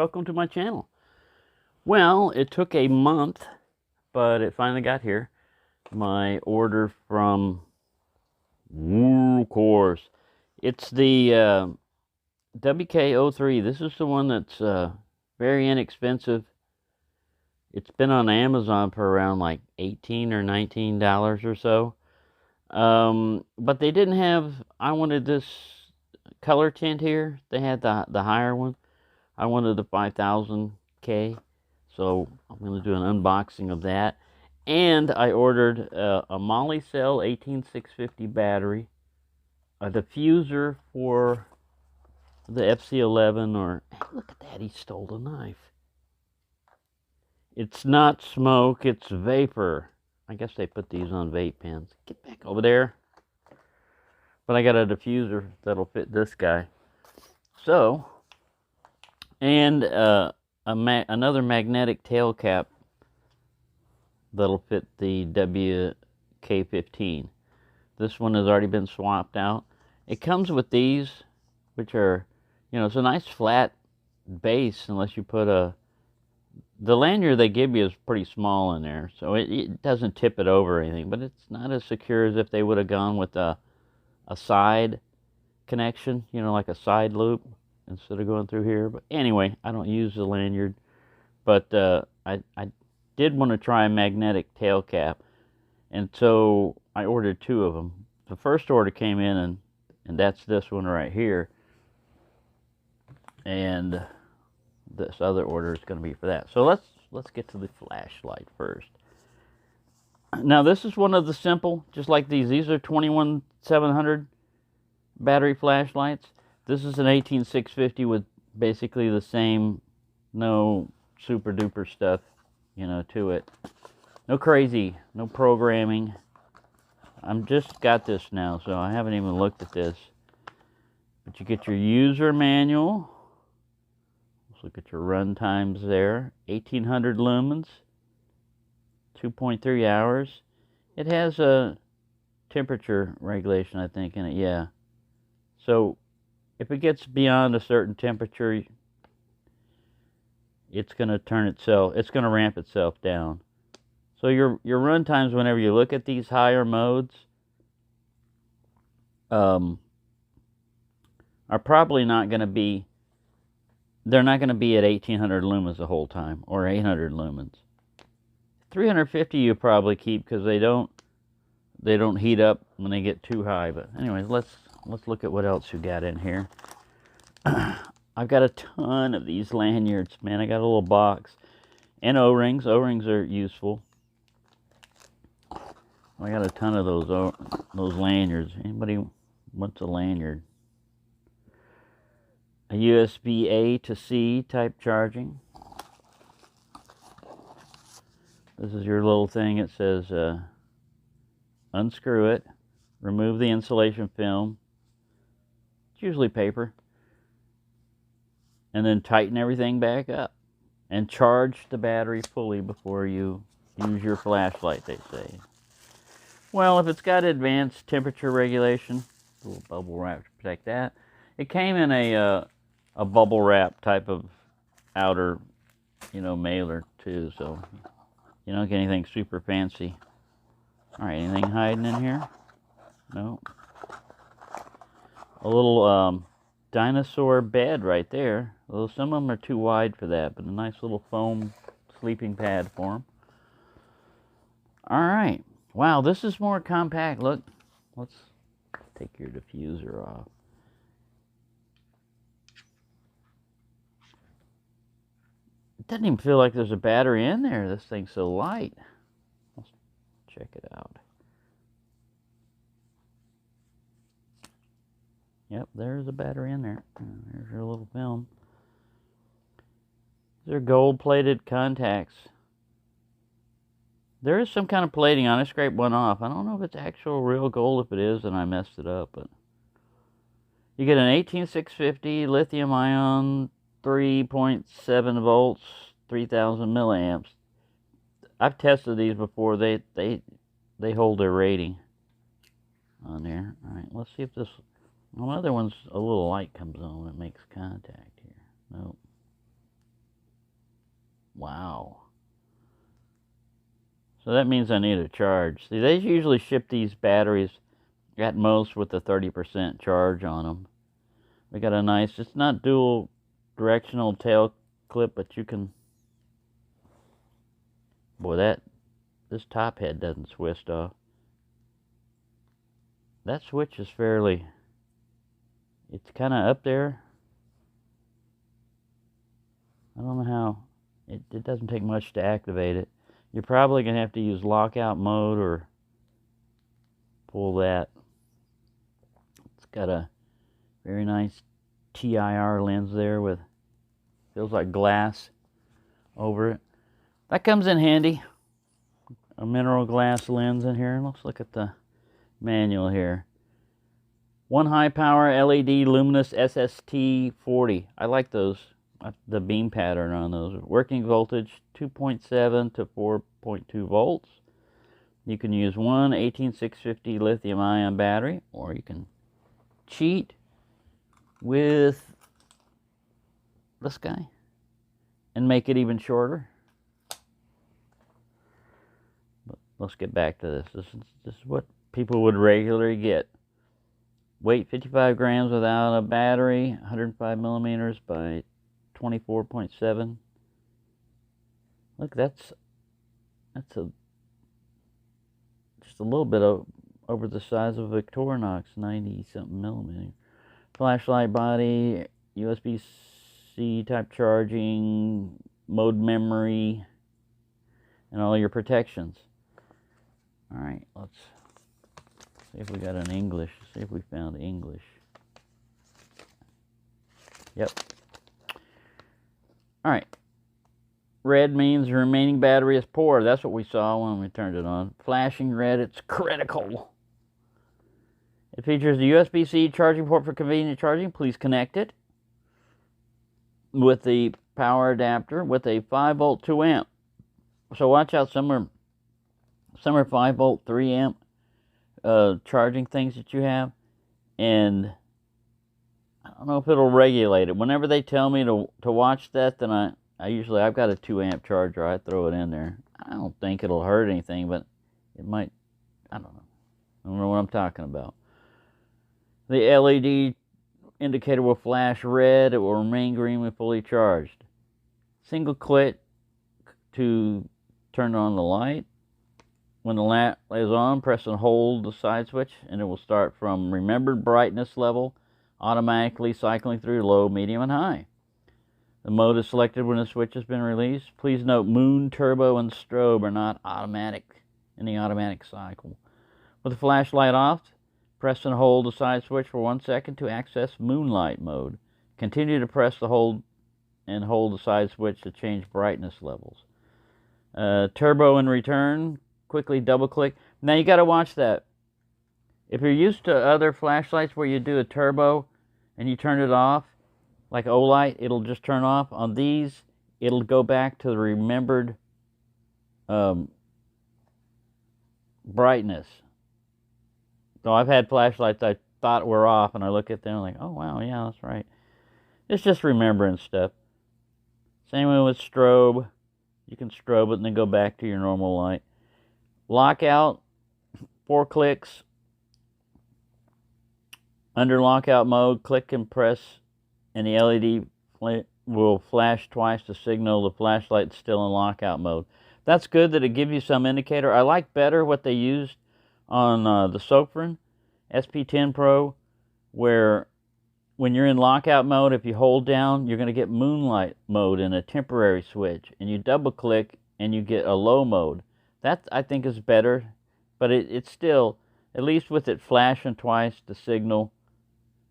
welcome to my channel. Well, it took a month, but it finally got here. My order from Wurkkos. It's the WK03. This is the one that's very inexpensive. It's been on Amazon for around like $18 or $19 or so. But they didn't have, I wanted this color tint here. They had the higher one. I wanted the 5000K, so I'm going to do an unboxing of that. And I ordered a Molicel 18650 battery, a diffuser for the FC11, or, hey, look at that, he stole the knife. It's not smoke, it's vapor. I guess they put these on vape pens. Get back over there. But I got a diffuser that'll fit this guy. So, and another magnetic tail cap that'll fit the WK15. This one has already been swapped out. It comes with these, which are, it's a nice flat base unless you put the lanyard they give you is pretty small in there, so it doesn't tip it over or anything, but it's not as secure as if they would have gone with a side connection, like a side loop, instead of going through here. But anyway, I don't use the lanyard, but I did want to try a magnetic tail cap, and so I ordered two of them. The first order came in, and that's this one right here, and this other order is going to be for that. So let's get to the flashlight first. Now this is one of the simple, just like these are 21700 battery flashlights. This is an 18650 with basically the same, no super duper stuff, to it. No crazy, no programming. I'm just got this now, so I haven't even looked at this. But you get your user manual. Let's look at your run times there. 1800 lumens, 2.3 hours. It has a temperature regulation, I think, in it, yeah. So if it gets beyond a certain temperature, it's going to ramp itself down. So your run times, whenever you look at these higher modes, are probably not going to be, they're not going to be at 1800 lumens the whole time, or 800 lumens. 350 you probably keep, because they don't heat up when they get too high. But anyways, let's look at what else you got in here. I've got a ton of these lanyards, man. I got a little box. And O-rings. O-rings are useful. I got a ton of those lanyards. Anybody wants a lanyard? A USB A to C type charging. This is your little thing. It says unscrew it, remove the insulation film. It's usually paper. And then tighten everything back up. And charge the battery fully before you use your flashlight, they say. Well, if it's got advanced temperature regulation, a little bubble wrap to protect that. It came in a bubble wrap type of outer, mailer too, so you don't get anything super fancy. All right, anything hiding in here? No. A little dinosaur bed right there. Although some of them are too wide for that, but a nice little foam sleeping pad for them. All right. Wow, this is more compact. Look, let's take your diffuser off. It doesn't even feel like there's a battery in there. This thing's so light. Let's check it out. Yep, there's a battery in there. There's your little film. These are gold-plated contacts. There is some kind of plating on it. I scraped one off. I don't know if it's actual real gold. If it is, then I messed it up. But you get an 18650 lithium-ion, 3.7 volts, 3000 milliamps. I've tested these before. They hold their rating on there. All right, let's see if this. Well, other one's a little light comes on when it makes contact here. Nope. Wow. So that means I need a charge. See, they usually ship these batteries at most with a 30% charge on them. They got a nice, it's not dual directional tail clip, but you can, boy, this top head doesn't twist off. That switch is fairly, it's kind of up there. I don't know how, it doesn't take much to activate it. You're probably going to have to use lockout mode or pull that. It's got a very nice TIR lens there with, feels like glass over it. That comes in handy. A mineral glass lens in here. Let's look at the manual here. One high power LED luminous SST 40. I like those. The beam pattern on those. Working voltage 2.7 to 4.2 volts. You can use one 18650 lithium ion battery, or you can cheat with this guy and make it even shorter. But let's get back to this. This is what people would regularly get. Weight 55 grams without a battery, 105 millimeters by 24.7. Look, that's just a little bit over the size of a Victorinox, 90 something millimeter. Flashlight body, USB-C type charging, mode memory, and all your protections. All right, let's see if we got an English. See if we found English. Yep. All right. Red means the remaining battery is poor. That's what we saw when we turned it on. Flashing red, it's critical. It features a USB-C charging port for convenient charging. Please connect it with the power adapter with a 5-volt 2-amp. So watch out, some are 5-volt 3-amp charging things that you have, and I don't know if it'll regulate it. Whenever they tell me to watch that, then I've got a 2-amp charger. I throw it in there. I don't think it'll hurt anything, but it might. I don't know. I don't know what I'm talking about. The LED indicator will flash red. It will remain green when fully charged. Single click to turn on the light. When the lamp is on, press and hold the side switch, and it will start from remembered brightness level, automatically cycling through low, medium, and high. The mode is selected when the switch has been released. Please note, moon, turbo, and strobe are not automatic in the automatic cycle. With the flashlight off, press and hold the side switch for 1 second to access moonlight mode. Continue to press the hold the side switch to change brightness levels. Turbo in return. Quickly double click. Now you got to watch that. If you're used to other flashlights where you do a turbo and you turn it off, like Olight, it'll just turn off. On these, it'll go back to the remembered brightness. So I've had flashlights I thought were off, and I look at them like, oh wow, yeah, that's right. It's just remembering stuff. Same way with strobe. You can strobe it and then go back to your normal light. Lockout, 4 clicks. Under lockout mode, click and press, and the LED will flash twice to signal the flashlight's still in lockout mode. That's good that it gives you some indicator. I like better what they used on the Sofirn SP10 Pro, where when you're in lockout mode, if you hold down, you're going to get moonlight mode in a temporary switch, and you double click and you get a low mode. That, I think, is better, but it's still, at least with it flashing twice to signal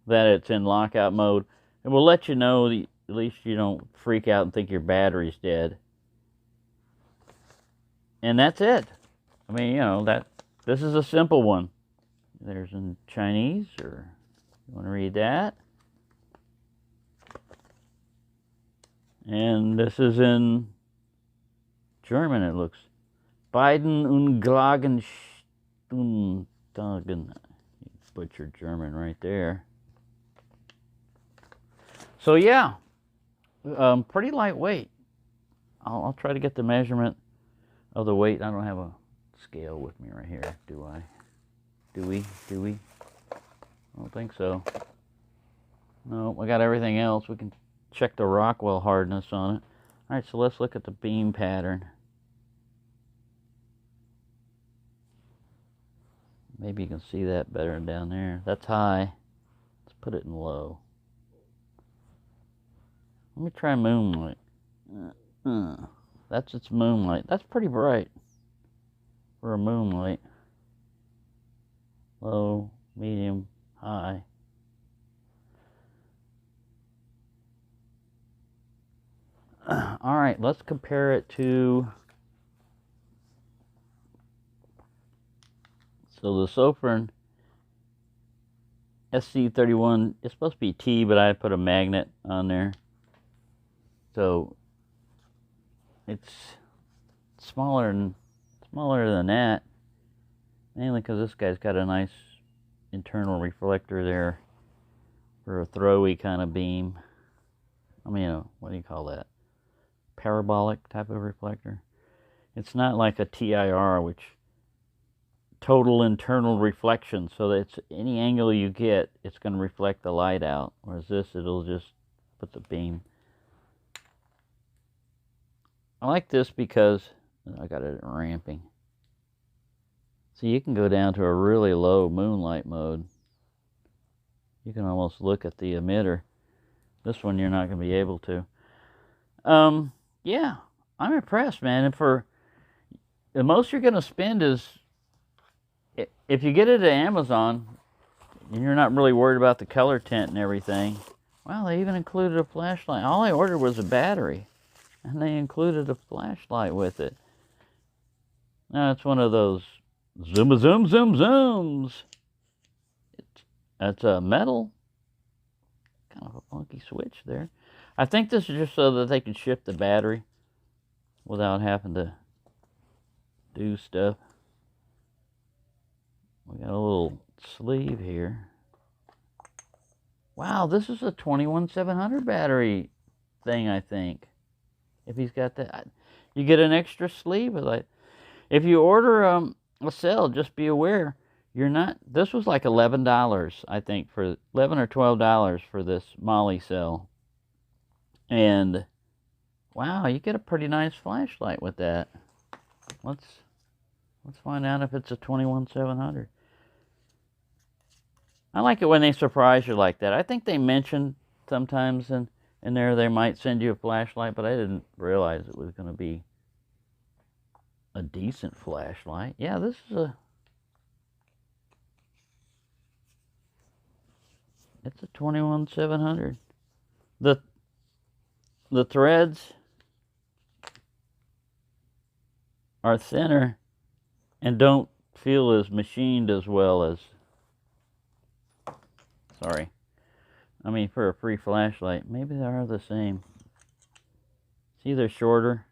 that it's in lockout mode, it will let you know, at least you don't freak out and think your battery's dead. And that's it. I mean, you know, this is a simple one. There's in Chinese, or you want to read that? And this is in German, it looks. Beiden Unglagenstunden. Butchered German right there. So yeah, pretty lightweight. I'll try to get the measurement of the weight. I don't have a scale with me right here, do I? Do we? I don't think so. No, we got everything else. We can check the Rockwell hardness on it. All right, so let's look at the beam pattern. Maybe you can see that better down there. That's high. Let's put it in low. Let me try moonlight. That's its moonlight. That's pretty bright for a moonlight. Low, medium, high. All right, let's compare it to, so the Sofirn SC31, it's supposed to be T, but I put a magnet on there. So it's smaller than that, mainly because this guy's got a nice internal reflector there for a throwy kind of beam. I mean, what do you call that? Parabolic type of reflector. It's not like a TIR, which total internal reflection, so that it's any angle you get, it's going to reflect the light out. Whereas this, it'll just put the beam. I like this because I got it ramping. So you can go down to a really low moonlight mode. You can almost look at the emitter. This one you're not going to be able to. Yeah, I'm impressed, man. And for the most you're going to spend is, if you get it at Amazon and you're not really worried about the color tint and everything, well, they even included a flashlight. All I ordered was a battery, and they included a flashlight with it. Now, it's one of those zooms. It's a metal, kind of a funky switch there. I think this is just so that they can ship the battery without having to do stuff. We got a little sleeve here. Wow, this is a 21700 battery thing, I think. If he's got that, you get an extra sleeve. Like, if you order a cell, just be aware, you're not, this was like $11, I think, for $11 or $12 for this Molly cell. And wow, you get a pretty nice flashlight with that. Let's find out if it's a 21700. I like it when they surprise you like that. I think they mentioned sometimes in there they might send you a flashlight, but I didn't realize it was going to be a decent flashlight. Yeah, this is it's a 21700. The threads are thinner and don't feel as machined as well as, sorry, I mean, for a free flashlight. Maybe they are the same. See, they're shorter.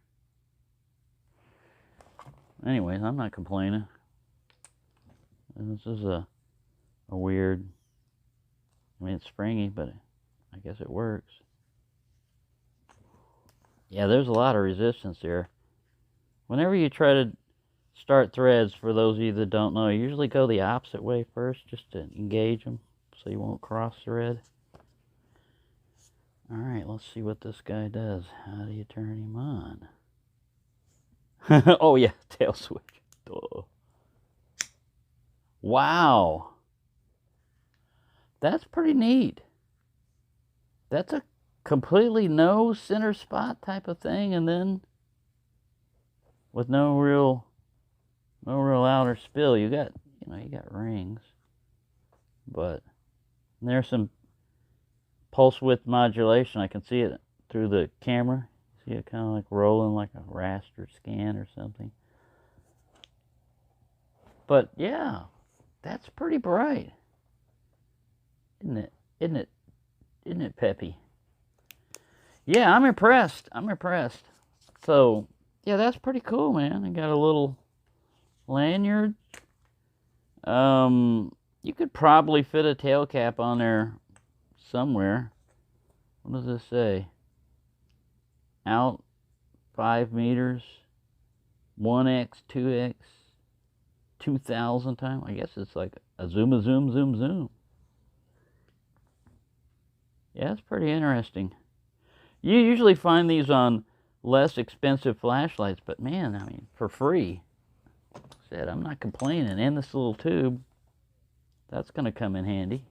Anyways, I'm not complaining. This is a weird, I mean, it's springy, but I guess it works. Yeah, there's a lot of resistance there. Whenever you try to start threads, for those of you that don't know, you usually go the opposite way first, just to engage them so you won't cross thread. Alright, let's see what this guy does. How do you turn him on? Oh yeah, tail switch. Duh. Wow. That's pretty neat. That's a completely no center spot type of thing, and then with no real outer spill. You got rings, but there's some pulse width modulation. I can see it through the camera. See it kind of like rolling like a raster scan or something. But yeah, that's pretty bright, isn't it? Isn't it peppy? Yeah, I'm impressed. So yeah, that's pretty cool, man. I got a little lanyard. You could probably fit a tail cap on there somewhere. What does this say? Out 5 meters, 1x, 2x, 2,000 times. I guess it's like a zoom, zoom, zoom. Yeah, it's pretty interesting. You usually find these on less expensive flashlights, but man, I mean, for free. Said, I'm not complaining. And this little tube, that's going to come in handy.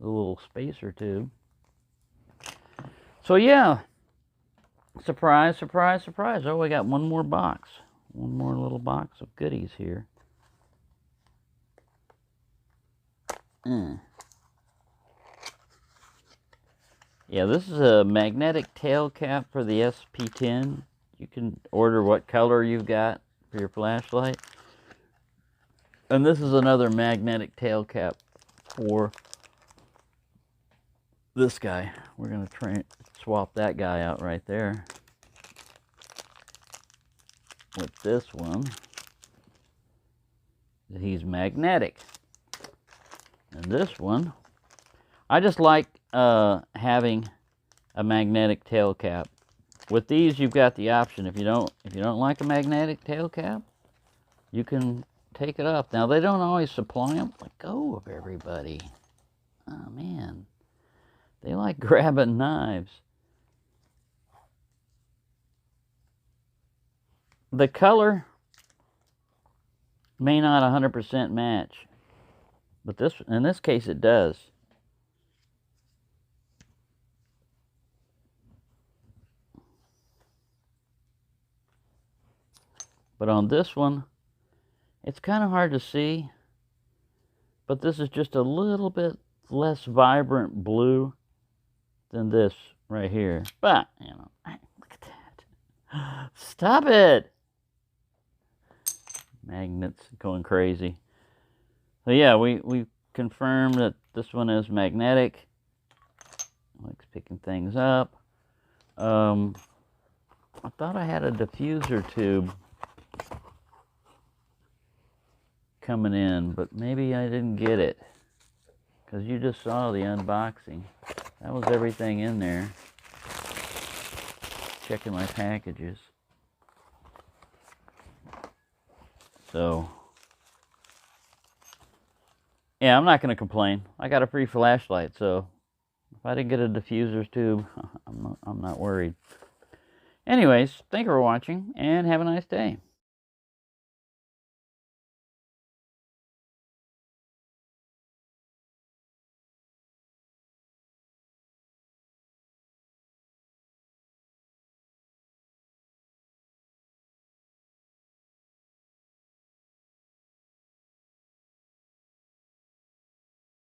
The little spacer tube. So yeah, surprise, surprise, surprise. Oh, we got one more box. One more little box of goodies here. Yeah, this is a magnetic tail cap for the SP10. You can order what color you've got for your flashlight. And this is another magnetic tail cap for this guy. We're going to swap that guy out right there with this one. He's magnetic. And this one, I just like having a magnetic tail cap. With these, you've got the option. If you don't like a magnetic tail cap, you can take it off. Now they don't always supply them. Let go of everybody. Oh man, they like grabbing knives. The color may not 100% match, but in this case it does. But on this one, it's kind of hard to see, but this is just a little bit less vibrant blue than this right here. But, you know, look at that. Stop it! Magnets going crazy. So yeah, we confirmed that this one is magnetic. Likes picking things up. I thought I had a diffuser tube coming in, but maybe I didn't get it, because you just saw the unboxing. That was everything in there. Checking my packages. So yeah, I'm not going to complain. I got a free flashlight, so if I didn't get a diffuser tube, I'm not worried. Anyways, thank you for watching, and have a nice day.